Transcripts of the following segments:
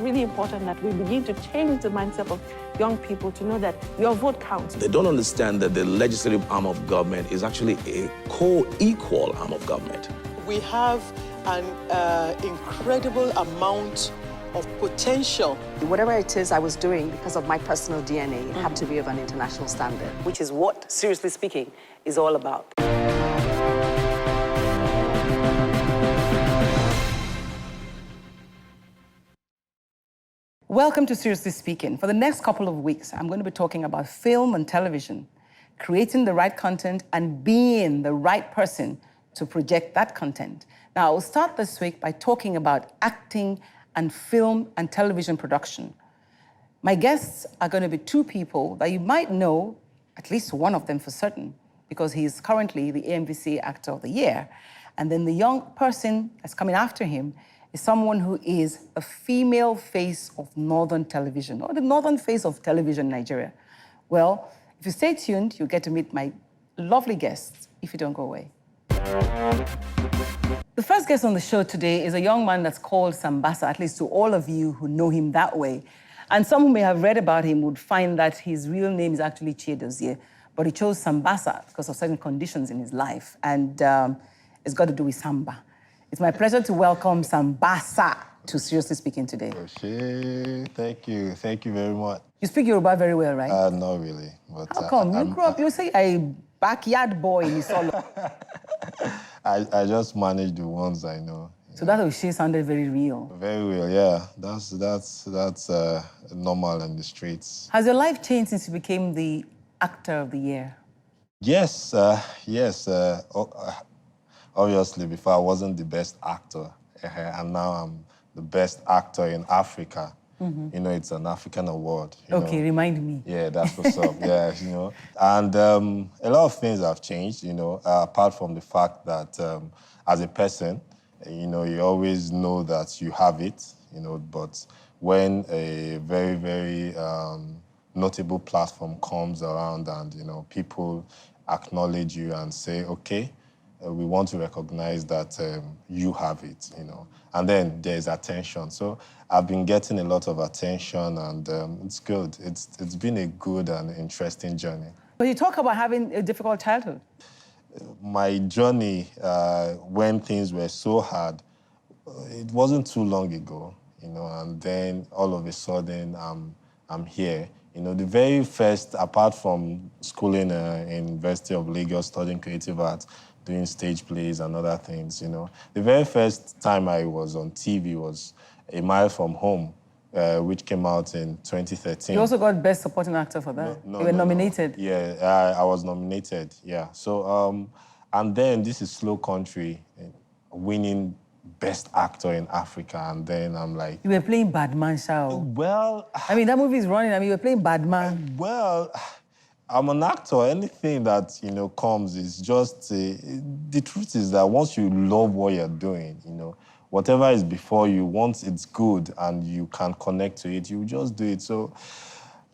really important that we begin to change the mindset of young people to know that your vote counts. They don't understand that the legislative arm of government is actually a co-equal arm of government. We have an incredible amount of potential. Whatever it is I was doing, because of my personal DNA, it had to be of an international standard. Which is what, seriously speaking, is all about. Welcome to Seriously Speaking. For the next couple of weeks, I'm going to be talking about film and television, creating the right content and being the right person to project that content. Now, I will start this week by talking about acting and film and television production. My guests are going to be two people that you might know, at least one of them for certain, because he is currently the AMVCA Actor of the Year. And then the young person that's coming after him is someone who is a female face of Northern television, or the Northern face of television in Nigeria. Well, if you stay tuned, you'll get to meet my lovely guests if you don't go away. The first guest on the show today is a young man that's called Sambasa, at least to all of you who know him that way. And some who may have read about him would find that his real name is actually Chiedozie, but he chose Sambasa because of certain conditions in his life, and it's got to do with Samba. It's my pleasure to welcome Sambasa to Seriously Speaking today. Thank you very much. You speak Yoruba very well, right? Not really. But, how come? You grew up, you say a backyard boy in Isolo. I just manage the ones I know. So that Oshe sounded very real. Very real, yeah. That's normal in the streets. Has your life changed since you became the Actor of the Year? Yes, yes. Obviously, before I wasn't the best actor, and now I'm the best actor in Africa. Mm-hmm. You know, it's an African award. Okay, remind me. Yeah, that's what's up. Yeah, you know. And a lot of things have changed, you know, apart from the fact that as a person, you know, you always know that you have it, you know, but when a very, very notable platform comes around and, you know, people acknowledge you and say, okay, we want to recognize that you have it, you know. And then there's attention. So I've been getting a lot of attention, and it's good. It's been a good and interesting journey. But you talk about having a difficult childhood. My journey, when things were so hard, it wasn't too long ago, you know, and then all of a sudden I'm here. You know, the very first, apart from schooling in University of Lagos, studying creative arts, doing stage plays and other things, you know. The very first time I was on TV was A Mile From Home, which came out in 2013. You also got Best Supporting Actor for that? You were nominated? No. Yeah, I was nominated, yeah. So, and then this is Slow Country, winning Best Actor in Africa, and then I'm like... You were playing Badman, Shao. Well... I mean, that movie is running, I mean, you were playing Badman. Well... I'm an actor. Anything that, you know, comes is just... the truth is that once you love what you're doing, you know, whatever is before you, once it's good and you can connect to it, you just do it. So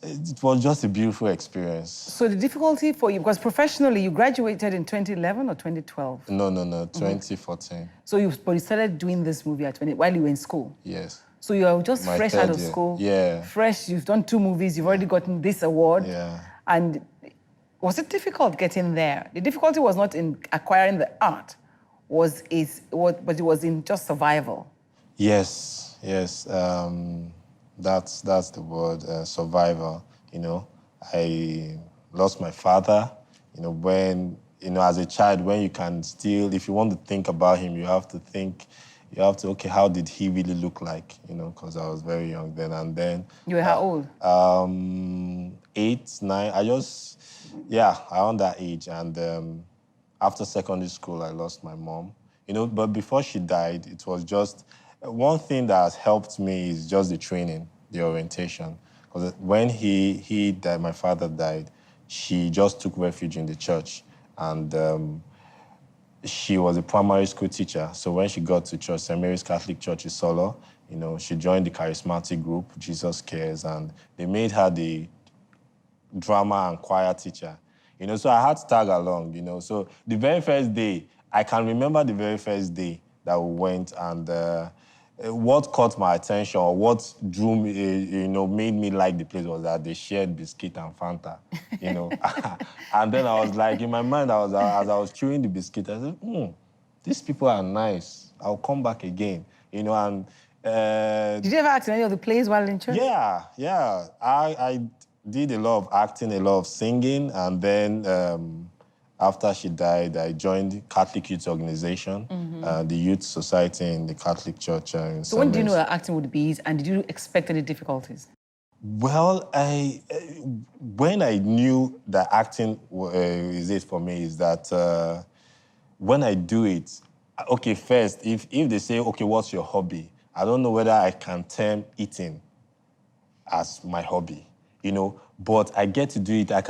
it was just a beautiful experience. So the difficulty for you, because professionally, you graduated in 2011 or 2012? No, 2014. So but you started doing this movie at while you were in school? Yes. So you are just My fresh out of year. school? Yeah. Fresh, you've done 2 movies, you've already gotten this award. Yeah. And was it difficult getting there? The difficulty was not in acquiring the art, but it was in just survival. Yes. That's the word, survival. You know, I lost my father. You know, when, you know, as a child, when you can still, if you want to think about him, you have to think, okay, how did he really look like? You know, because I was very young then. And then... You were how old? 8, 9. Around that age. And after secondary school, I lost my mom. You know, but before she died, it was just... One thing that has helped me is just the training, the orientation. Because when he died, my father died, she just took refuge in the church. And she was a primary school teacher. So when she got to church, St. Mary's Catholic Church in Solo, you know, she joined the charismatic group, Jesus Cares, and they made her the drama and choir teacher. You know, so I had to tag along, you know. So the very first day, I can remember the very first day that we went, and what caught my attention, or what drew me, made me like the place was that they shared biscuit and Fanta, And then I was like, in my mind, as I was chewing the biscuit, I said, these people are nice. I'll come back again, and... Did you ever act in any of the plays while in church? Yeah. I did a lot of acting, a lot of singing, and then after she died, I joined the Catholic Youth Organization, the Youth Society in the Catholic Church. So when did you know that acting would be easy, and did you expect any difficulties? Well, when I knew that acting is it for me, is that when I do it, okay, first, if they say, okay, what's your hobby? I don't know whether I can term eating as my hobby, but I get to do it. I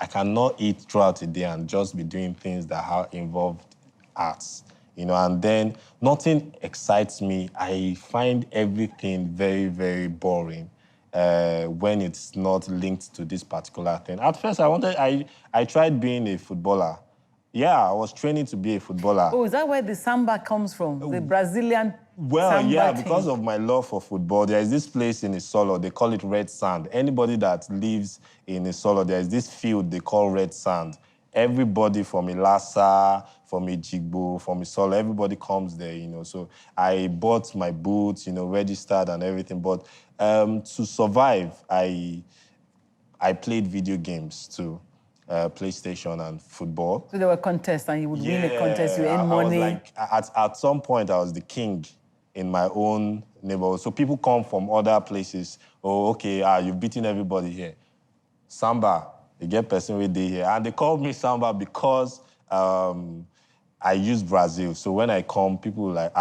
cannot eat throughout the day and just be doing things that are involved arts, and then nothing excites me. I find everything very, very boring when it's not linked to this particular thing. At first, I tried being a footballer. Yeah, I was training to be a footballer. Oh, is that where the Samba comes from? The Brazilian Samba yeah, team? because of my love for football, there is this place in Isolo, they call it Red Sand. Anybody that lives in Isolo, there is this field they call Red Sand. Everybody from Ilasa, from Ejigbo, from Isolo, everybody comes there, So I bought my boots, registered and everything. But to survive, I played video games too. PlayStation and football. So there were contests, and you would win a contest, you earn money. I was like, at some point, I was the king in my own neighborhood. So people come from other places. Oh, okay, you've beaten everybody here. Samba, you get person with day here. And they called me Samba because I use Brazil. So when I come, people were like,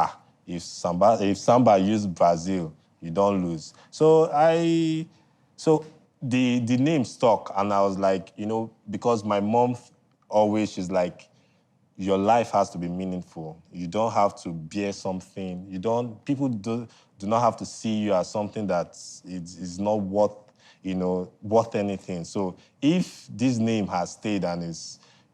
if Samba used Brazil, you don't lose. So the name stuck, and I was like, because my mom always, she's like, your life has to be meaningful. You don't have to bear something. People do not have to see you as something that is not worth anything. So if this name has stayed and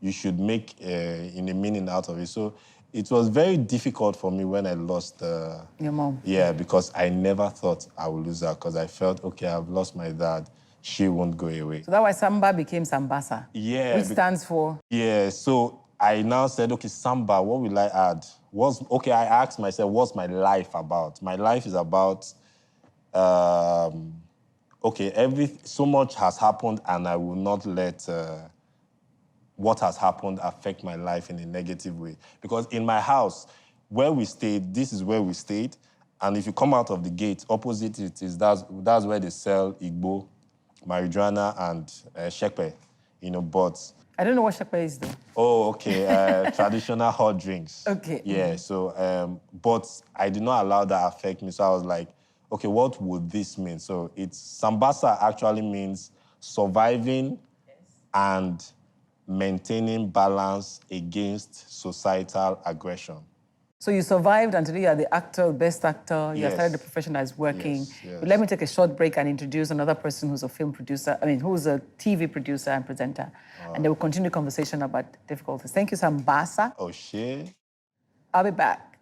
you should make a meaning out of it. So it was very difficult for me when I lost your mom. Yeah, because I never thought I would lose her, because I felt, okay, I've lost my dad. She won't go away. So that's why Samba became Sambasa. Yeah. Which stands for? Yeah, so I now said, okay, Samba, what will I add? I asked myself, what's my life about? My life is about, so much has happened, and I will not let what has happened affect my life in a negative way. Because in my house, where we stayed, this is where we stayed, and if you come out of the gate, opposite it is, that's where they sell Igbo, marijuana, and shekpe, but... I don't know what shekpe is, though. Oh, okay, traditional hot drinks. Okay. Yeah, so, but I did not allow that affect me, so I was like, okay, what would this mean? So Sambasa actually means surviving and maintaining balance against societal aggression. So you survived, and today you are the actor, best actor. You have started the profession that is working. Yes. But let me take a short break and introduce another person who's a film producer, who's a TV producer and presenter. And they will continue the conversation about difficulties. Thank you, Sambasa. Oh, shit. I'll be back.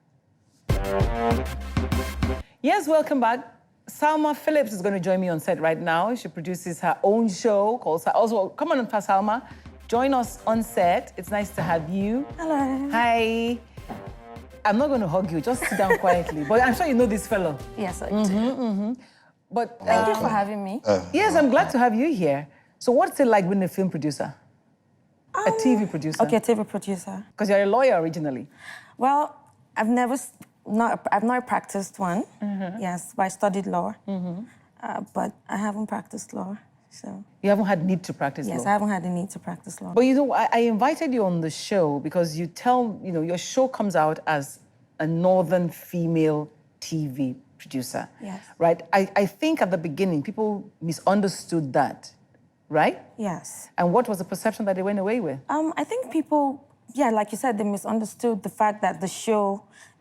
Yes, welcome back. Salma Phillips is going to join me on set right now. She produces her own show called... Also, come on, Salma. Join us on set. It's nice to have you. Hello. Hi. I'm not going to hug you. Just sit down quietly. But I'm sure you know this fellow. Yes, I do. But thank you for having me. Yes, I'm glad to have you here. So what's it like being a film producer? A TV producer? Okay, a TV producer. Because you're a lawyer originally. Well, I've not practiced one. Yes, but I studied law. But I haven't practiced law. So you haven't had need to practice law? Yes, I haven't had the need to practice law. But I invited you on the show because you tell, your show comes out as a northern female TV producer. Yes. Right? I think at the beginning, people misunderstood that, right? Yes. And what was the perception that they went away with? I think people, like you said, they misunderstood the fact that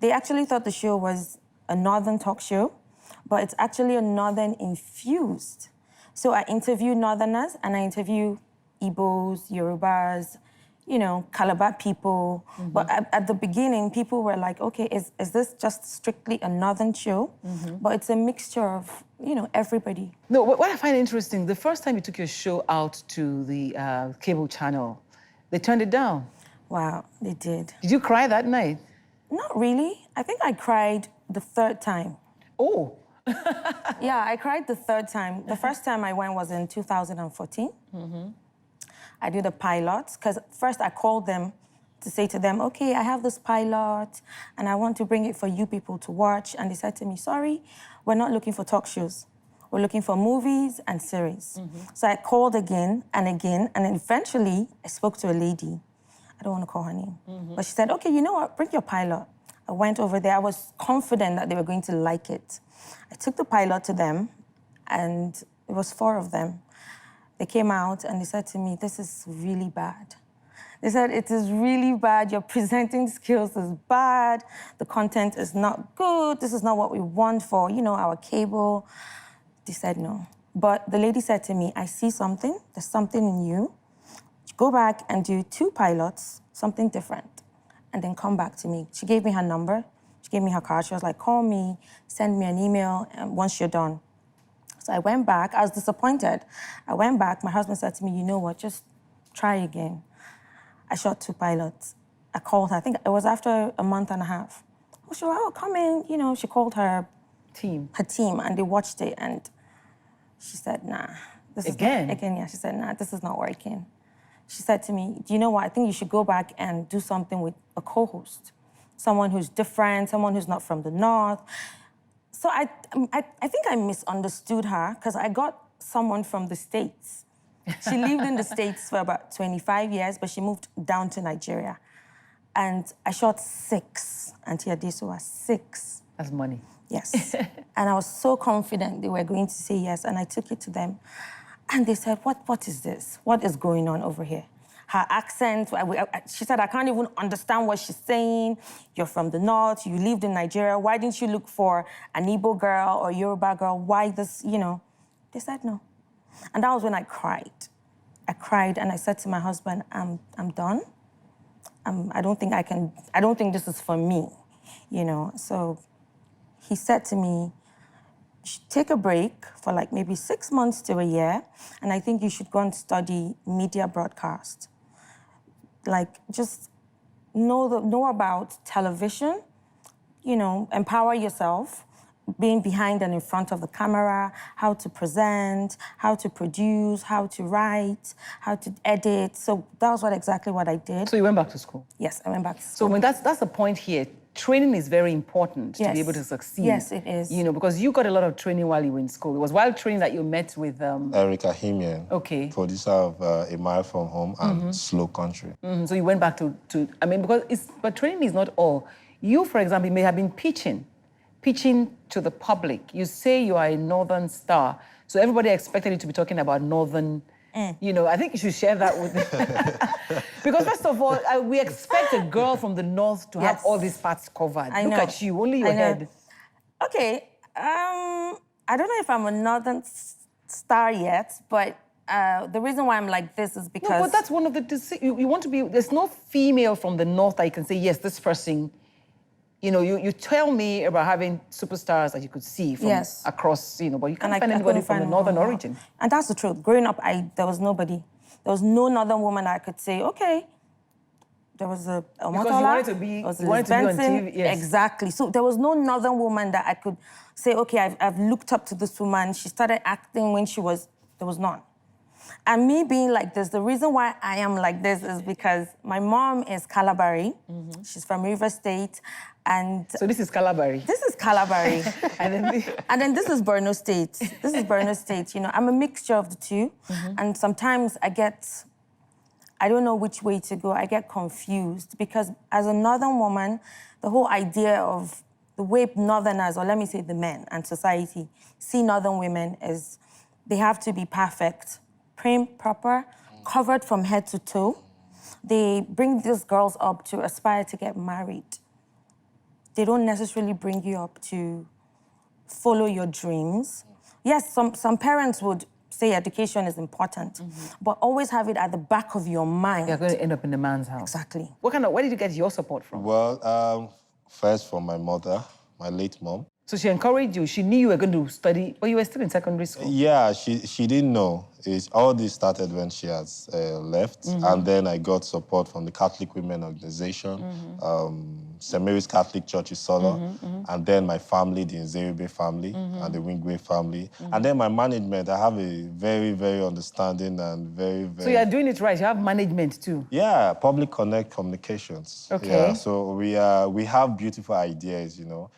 they actually thought the show was a northern talk show, but it's actually a northern infused. So I interview Northerners, and I interview Igbos, Yorubas, you know, Calabar people. But at the beginning, people were like, okay, is this just strictly a northern show? But it's a mixture of, you know, everybody. No, what I find interesting, the first time you took your show out to the cable channel, they turned it down. Wow, they did. Did you cry that night? Not really. I think I cried the third time. Oh. Yeah, I cried the third time. The first time I went was in 2014. I did a pilot, because first I called them to say to them, okay, I have this pilot, and I want to bring it for you people to watch. And they said to me, sorry, we're not looking for talk shows. We're looking for movies and series. So I called again, and then eventually I spoke to a lady. I don't want to call her name. But she said, okay, you know what, bring your pilot. I went over there. I was confident that they were going to like it. I took the pilot to them, and it was 4 of them. They came out and they said to me, this is really bad. They said, it is really bad. Your presenting skills is bad. The content is not good. This is not what we want for, you know, our cable. They said no. But the lady said to me, I see something. There's something in you. Go back and do 2 pilots, something different, and then come back to me. She gave me her number. She gave me her card. She was like, call me, send me an email, and once you're done. So I went back. I was disappointed. I went back. My husband said to me, you know what, just try again. I shot 2 pilots. I called her. I think it was after a month and a half. Oh, she was like, oh, come in. You know, she called her team, and they watched it, and she said, nah. This is not, again, yeah. She said, nah, this is not working. She said to me, do you know what? I think you should go back and do something with a co-host, someone who's different, someone who's not from the North. So I think I misunderstood her, because I got someone from the States. She lived in the States for about 25 years, but she moved down to Nigeria. And I shot 6, Auntie Adesuwa, 6. That's money. Yes. And I was so confident they were going to say yes, and I took it to them. And they said, what is this? What is going on over here? Her accent, she said, I can't even understand what she's saying. You're from the North, you lived in Nigeria. Why didn't you look for an Igbo girl or Yoruba girl? Why this, you know? They said no. And that was when I cried. I cried, and I said to my husband, I'm done. I don't think this is for me, you know? So he said to me, you should take a break for like maybe 6 months to a year, and I think you should go and study media broadcast. Like, just know about television, you know, empower yourself, being behind and in front of the camera, how to present, how to produce, how to write, how to edit. So that was exactly what I did. So you went back to school? Yes, I went back to school. So that's the point here. Training is very important to be able to succeed. Yes, it is. You know, because you got a lot of training while you were in school. It was while training that you met with... Erica Himian, producer of A Mile From Home and Slow Country. So you went back to I mean, but training is not all. You, for example, may have been pitching to the public. You say you are a Northern star, so everybody expected you to be talking about Northern... You know, I think you should share that with them. Because first of all, we expect a girl from the North to have all these parts covered. Look at you, only your head. Okay, I don't know if I'm a Northern star yet, but the reason why I'm like this is because... No, but that's one of the... You want to be... There's no female from the North that you can say, yes, this person... You know, you tell me about having superstars that you could see from across, you know, but you can't find anybody from the Northern origin. And that's the truth. Growing up, there was nobody. There was no Northern woman that I could say, okay, there was a Because you wanted to be on TV. Yes. Exactly. So there was no Northern woman that I could say, okay, I've looked up to this woman. She started acting when she was... There was none. And me being like this, the reason why I am like this is because my mom is Calabari. She's from River State. And so this is Calabari? This is Calabari. and then this is Borno State. This is Borno State. You know, I'm a mixture of the two. And sometimes I don't know which way to go. I get confused because as a Northern woman, the whole idea of the way Northerners, or let me say the men and society, see Northern women is they have to be perfect, prim, proper, covered from head to toe. They bring these girls up to aspire to get married. They don't necessarily bring you up to follow your dreams. Yes, some parents would say education is important, but always have it at the back of your mind. You're going to end up in the man's house. Exactly. Where did you get your support from? Well, first from my mother, my late mom. So she encouraged you. She knew you were going to study, but you were still in secondary school. Yeah, she didn't know. All this started when she has left, and then I got support from the Catholic Women Organization, St. Mary's Catholic Church in Solo, and then my family, the Nzeribe family, and the Wingwe family, and then my management. I have a very, very understanding and very, very... So you're doing it right. You have management too. Yeah, public connect communications. Okay. Yeah, so we have beautiful ideas, you know.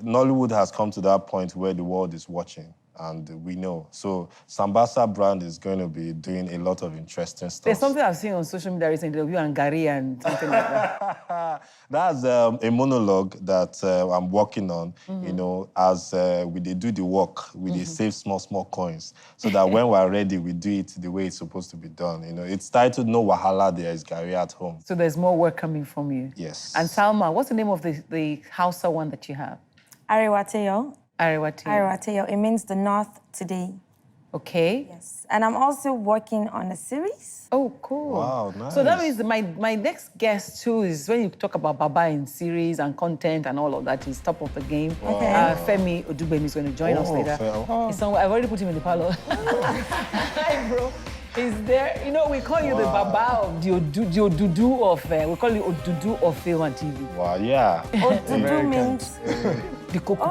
Nollywood has come to that point where the world is watching, and we know. So Sambasa brand is going to be doing a lot of interesting stuff. There's something I've seen on social media recently of you and Gary and something like that. That's a monologue that I'm working on, you know, as we do the work, we save small coins, so that when we're ready, we do it the way it's supposed to be done. You know, it's titled No Wahala, There is Gary at Home. So there's more work coming from you. Yes. And Salma, what's the name of the Hausa one that you have? Arewateo. Arewateo. Arewateo. It means the North today. Okay. Yes. And I'm also working on a series. Oh, cool. Wow, nice. So that means my next guest too is when you talk about Baba in series and content and all of that, he's top of the game. Okay. Femi Odubemi is going to join us later. He's somewhere. I've already put him in the parlor. Hi, bro. He's there. You know, we call you the Baba of the Odudu of, we call you Odudu of film and TV. Wow, yeah. Odudu means... The Coco.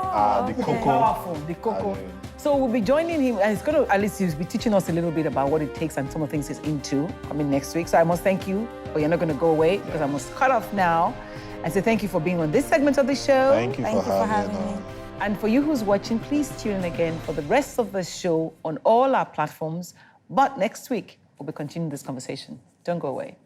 The Coco. Powerful, the Coco. So we'll be joining him, and he's going to, at least he'll be teaching us a little bit about what it takes and some of the things he's into coming next week. So I must thank you, but you're not going to go away because I must cut off now and say thank you for being on this segment of the show. Thank you for having me. And for you who's watching, please tune in again for the rest of the show on all our platforms. But next week, we'll be continuing this conversation. Don't go away.